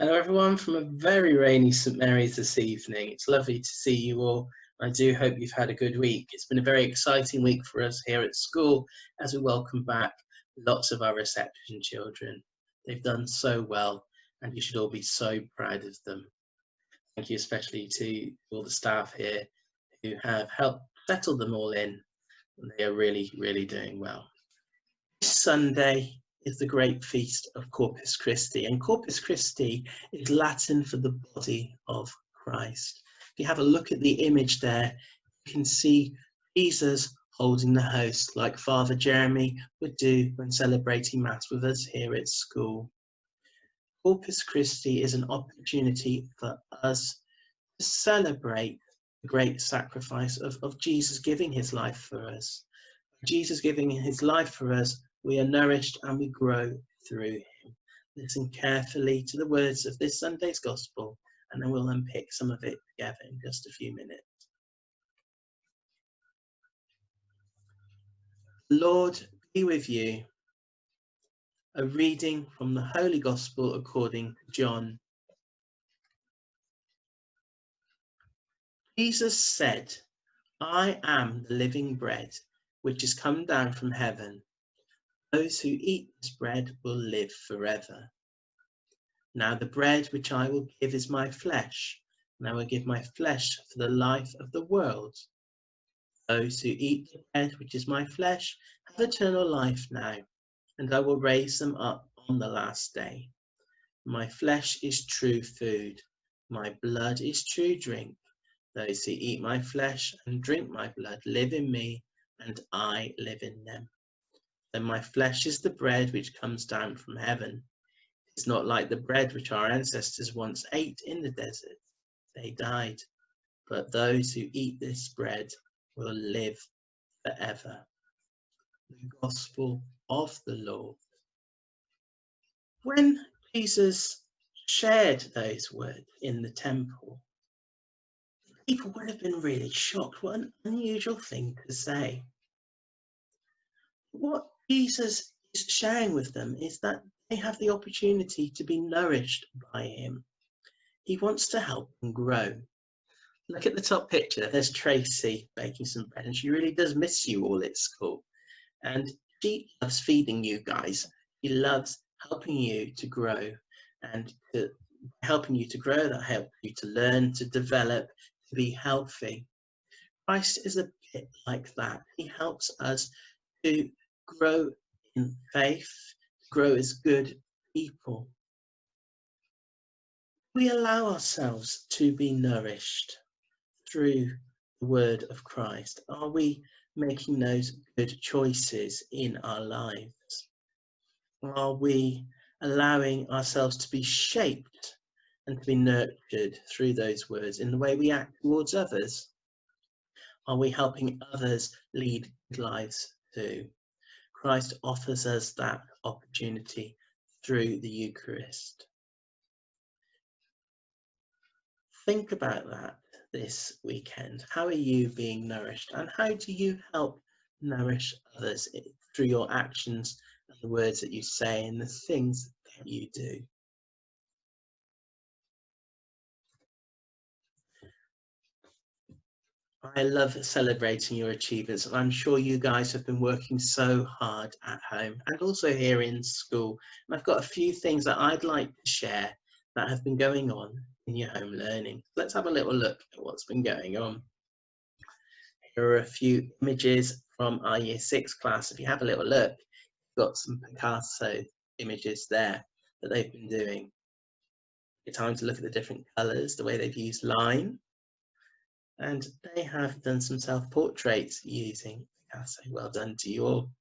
Hello everyone from a very rainy St Mary's this evening. It's lovely to see you all. I do hope you've had a good week. It's been a very exciting week for us here at school as we welcome back lots of our reception children. They've done so well and you should all be so proud of them. Thank you especially to all the staff here who have helped settle them all in, and they are really, really doing well. This Sunday is the great feast of Corpus Christi, and Corpus Christi is Latin for the body of Christ. If you have a look at the image there, you can see Jesus holding the host like Father Jeremy would do when celebrating Mass with us here at school. Corpus Christi is an opportunity for us to celebrate the great sacrifice of Jesus giving his life for us. Jesus giving his life for us, we are nourished and we grow through him. Listen carefully to the words of this Sunday's Gospel, and then we'll unpick some of it together in just a few minutes. Lord be with you. A reading from the Holy Gospel according to John. Jesus said, "I am the living bread which is come down from heaven. Those who eat this bread will live forever. Now the bread which I will give is my flesh, and I will give my flesh for the life of the world. Those who eat the bread which is my flesh have eternal life now, and I will raise them up on the last day. My flesh is true food, my blood is true drink. Those who eat my flesh and drink my blood live in me, and I live in them. Then my flesh is the bread which comes down from heaven. It's not like the bread which our ancestors once ate in the desert. They died. But those who eat this bread will live forever." The Gospel of the Lord. When Jesus shared those words in the temple, people would have been really shocked. What an unusual thing to say. What Jesus is sharing with them is that they have the opportunity to be nourished by him. He wants to help them grow. Look at the top picture. There's Tracy baking some bread, and she really does miss you all at school. And she loves feeding you guys. She loves helping you to grow, and helping you to grow, that helps you to learn, to develop, to be healthy. Christ is a bit like that. He helps us to grow in faith, grow as good people. We allow ourselves to be nourished through the word of Christ. Are we making those good choices in our lives? Are we allowing ourselves to be shaped and to be nurtured through those words in the way we act towards others? Are we helping others lead good lives too? Christ offers us that opportunity through the Eucharist. Think about that this weekend. How are you being nourished, and how do you help nourish others through your actions and the words that you say and the things that you do? I love celebrating your achievements, and I'm sure you guys have been working so hard at home and also here in school. And I've got a few things that I'd like to share that have been going on in your home learning. Let's have a little look at what's been going on. Here are a few images from our Year 6 class. If you have a little look, you've got some Picasso images there that they've been doing. It's time to look at the different colours, the way they've used line. And they have done some self-portraits using Picasso. Well done to you all.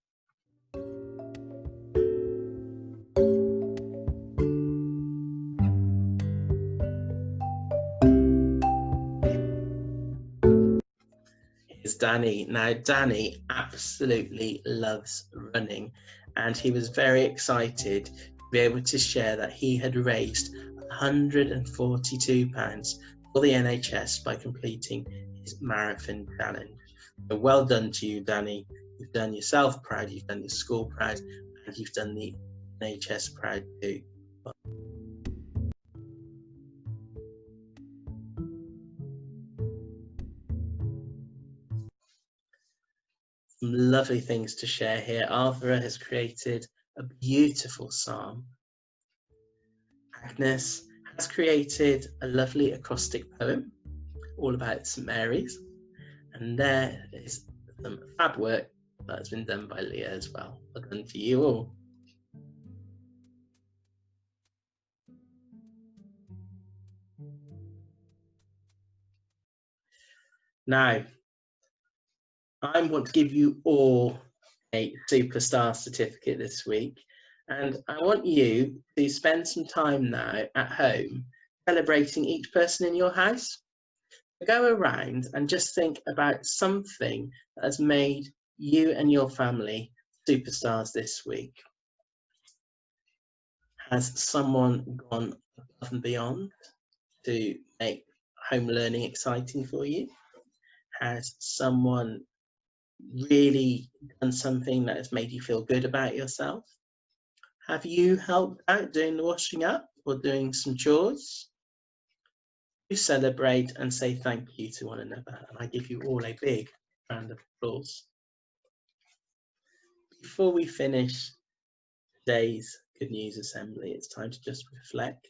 Here's Danny. Now, Danny absolutely loves running, and he was very excited to be able to share that he had raised £142 for the NHS by completing his marathon challenge. So well done to you, Danny. You've done yourself proud, you've done your school proud, and you've done the NHS proud too. lovely things to share here. Arthur has created a beautiful psalm. Agnes has created a lovely acrostic poem all about St Mary's. And there is some fab work that's been done by Leah as well. Well done to you all. Now, I want to give you all a superstar certificate this week, and I want you to spend some time now at home celebrating each person in your house. Go around and just think about something that has made you and your family superstars this week. Has someone gone above and beyond to make home learning exciting for you? Has someone really done something that has made you feel good about yourself? Have you helped out doing the washing up or doing some chores? You celebrate and say thank you to one another, and I give you all a big round of applause. Before we finish today's Good News Assembly, it's time to just reflect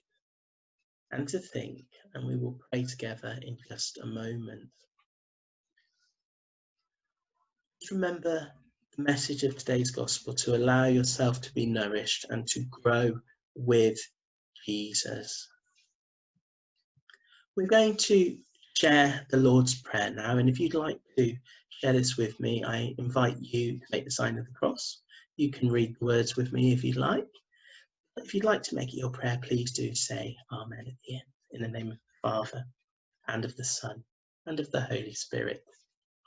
and to think, and we will pray together in just a moment. Just remember the message of today's gospel, to allow yourself to be nourished and to grow with Jesus. We're going to share the Lord's Prayer now, and if you'd like to share this with me, I invite you to make the sign of the cross. You can read the words with me if you'd like. But if you'd like to make it your prayer, please do say Amen at the end, in the name of the Father, and of the Son, and of the Holy Spirit.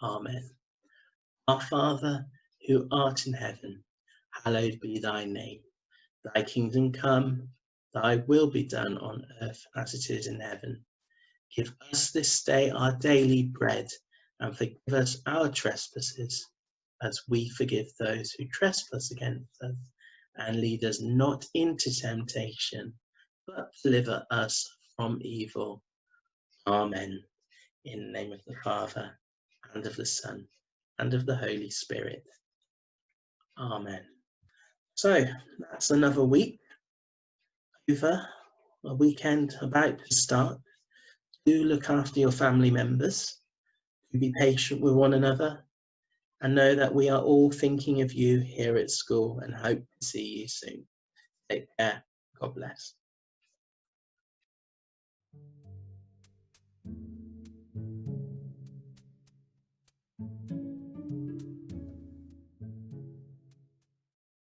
Amen. Our Father, who art in heaven, hallowed be thy name. Thy kingdom come, thy will be done on earth as it is in heaven. Give us this day our daily bread, and forgive us our trespasses, as we forgive those who trespass against us. And lead us not into temptation, but deliver us from evil. Amen. In the name of the Father, and of the Son, and of the Holy Spirit. Amen. So that's another week over, a weekend about to start. Do look after your family members, do be patient with one another, and know that we are all thinking of you here at school and hope to see you soon. Take care. God bless.